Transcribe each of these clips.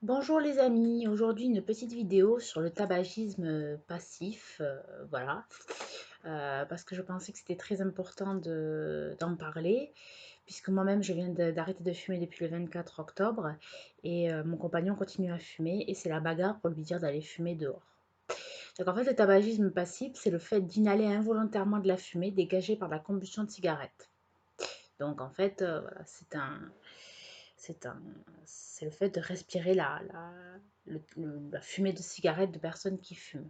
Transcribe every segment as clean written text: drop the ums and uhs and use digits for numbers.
Bonjour les amis, aujourd'hui une petite vidéo sur le tabagisme passif, voilà. Parce que je pensais que c'était très important d'en parler, puisque moi-même je viens d'arrêter de fumer depuis le 24 octobre et mon compagnon continue à fumer et c'est la bagarre pour lui dire d'aller fumer dehors. Donc en fait le tabagisme passif c'est le fait d'inhaler involontairement de la fumée dégagée par la combustion de cigarettes. Donc en fait, voilà, c'est un, c'est le fait de respirer la fumée de cigarette de personnes qui fument.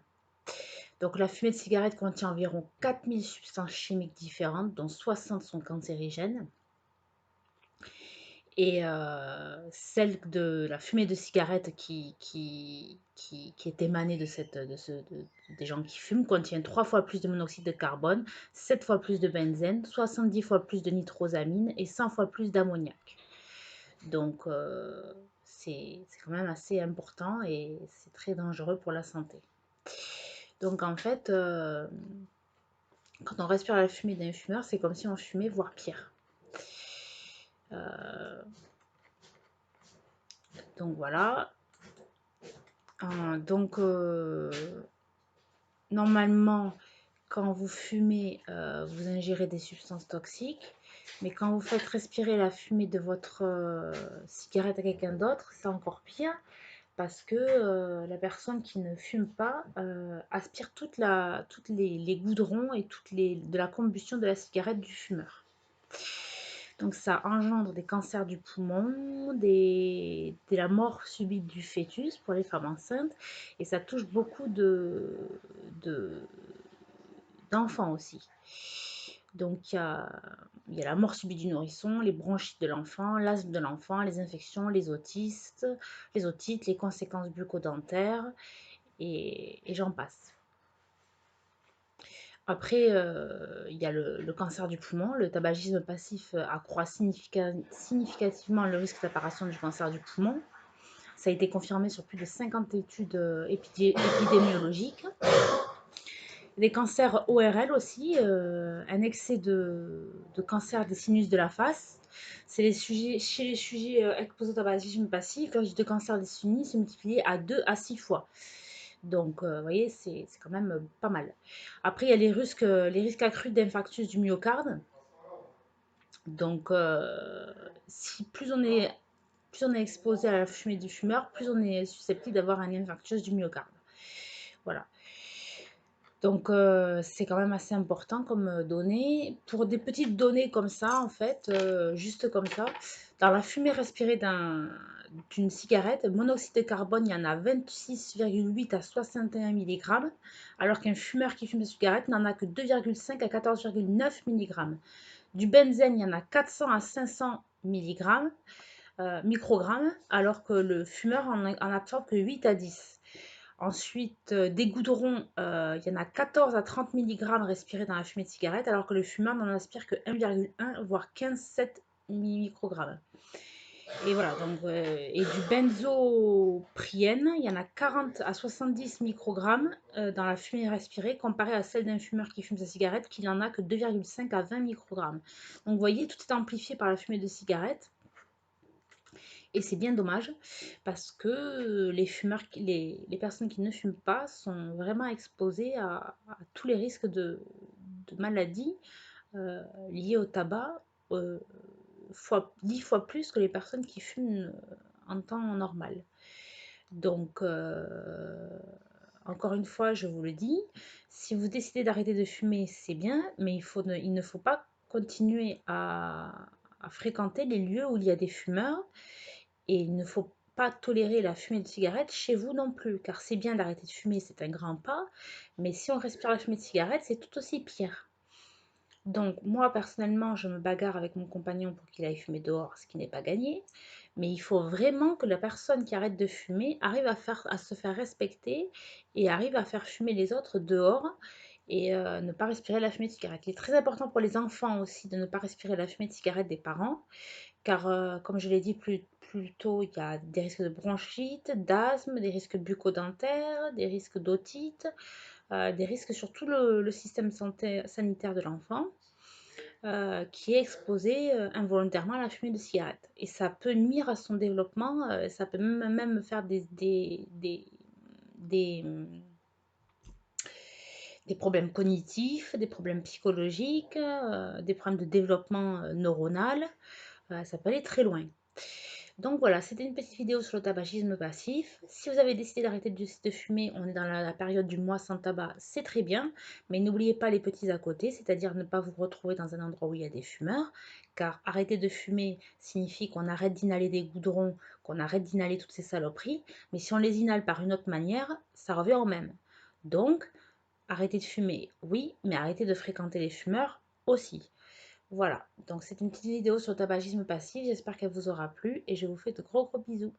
Donc la fumée de cigarette contient environ 4000 substances chimiques différentes, dont 60 sont cancérigènes. Et celle de la fumée de cigarette qui est émanée des gens qui fument contient 3 fois plus de monoxyde de carbone, 7 fois plus de benzène, 70 fois plus de nitrosamine et 100 fois plus d'ammoniac. Donc, c'est quand même assez important et c'est très dangereux pour la santé. Donc, en fait, quand on respire la fumée d'un fumeur, c'est comme si on fumait, voire pire. Euh, donc, voilà. Donc, normalement, quand vous fumez, vous ingérez des substances toxiques. Mais quand vous faites respirer la fumée de votre cigarette à quelqu'un d'autre, c'est encore pire parce que la personne qui ne fume pas aspire toutes les goudrons et de la combustion de la cigarette du fumeur. Donc ça engendre des cancers du poumon, de la mort subite du fœtus pour les femmes enceintes et ça touche beaucoup de- d'enfants aussi. Donc il y a la mort subite du nourrisson, les bronchites de l'enfant, l'asthme de l'enfant, les infections, les otites, les conséquences bucco-dentaires et j'en passe. Après, il y a le cancer du poumon. Le tabagisme passif accroît significativement le risque d'apparition du cancer du poumon. Ça a été confirmé sur plus de 50 études épidémiologiques. Les cancers ORL aussi, un excès de cancer des sinus de la face. Chez les sujets exposés au tabagisme passif, le risque de cancer des sinus se multiplié à 2 à 6 fois. Donc, vous voyez, c'est quand même pas mal. Après, il y a les risques accrus d'infarctus du myocarde. Donc, si plus on est exposé à la fumée du fumeur, plus on est susceptible d'avoir un infarctus du myocarde. Voilà. Donc, c'est quand même assez important comme données. Pour des petites données comme ça, en fait, juste comme ça, dans la fumée respirée d'une cigarette, monoxyde de carbone, il y en a 26,8 à 61 mg, alors qu'un fumeur qui fume une cigarette n'en a que 2,5 à 14,9 mg. Du benzène, il y en a 400 à 500 microgrammes, alors que le fumeur en absorbe que 8 à 10. Ensuite, des goudrons, il y en a 14 à 30 mg respirés dans la fumée de cigarette, alors que le fumeur n'en aspire que 1,1 voire 15,7 microgrammes. Et voilà, donc, et du benzopriène, il y en a 40 à 70 microgrammes dans la fumée respirée, comparé à celle d'un fumeur qui fume sa cigarette, qui n'en a que 2,5 à 20 microgrammes. Donc, vous voyez, tout est amplifié par la fumée de cigarette. Et c'est bien dommage parce que les personnes qui ne fument pas sont vraiment exposées à tous les risques de maladies liées au tabac, 10 fois plus que les personnes qui fument en temps normal. Donc, encore une fois, je vous le dis, si vous décidez d'arrêter de fumer, c'est bien, mais il ne faut pas continuer à fréquenter les lieux où il y a des fumeurs et il ne faut pas tolérer la fumée de cigarette chez vous non plus, car c'est bien d'arrêter de fumer, c'est un grand pas, mais si on respire la fumée de cigarette, c'est tout aussi pire. Donc moi personnellement, je me bagarre avec mon compagnon pour qu'il aille fumer dehors, ce qui n'est pas gagné, mais il faut vraiment que la personne qui arrête de fumer arrive à se faire respecter et arrive à faire fumer les autres dehors et ne pas respirer la fumée de cigarette. Il est très important pour les enfants aussi de ne pas respirer la fumée de cigarette des parents, car comme je l'ai dit plus tôt, il y a des risques de bronchite, d'asthme, des risques bucco-dentaires, des risques d'otite, des risques sur tout le système sanitaire de l'enfant. qui est exposé involontairement à la fumée de cigarette. Et ça peut nuire à son développement, ça peut même faire des, des problèmes cognitifs, des problèmes psychologiques, des problèmes de développement neuronal. Ça peut aller très loin. Donc voilà, c'était une petite vidéo sur le tabagisme passif. Si vous avez décidé d'arrêter de fumer, on est dans la période du mois sans tabac, c'est très bien. Mais n'oubliez pas les petits à côté, c'est-à-dire ne pas vous retrouver dans un endroit où il y a des fumeurs. Car arrêter de fumer signifie qu'on arrête d'inhaler des goudrons, qu'on arrête d'inhaler toutes ces saloperies. Mais si on les inhale par une autre manière, ça revient au même. Donc, arrêter de fumer, oui, mais arrêter de fréquenter les fumeurs aussi. Voilà, donc c'est une petite vidéo sur le tabagisme passif, j'espère qu'elle vous aura plu et je vous fais de gros bisous.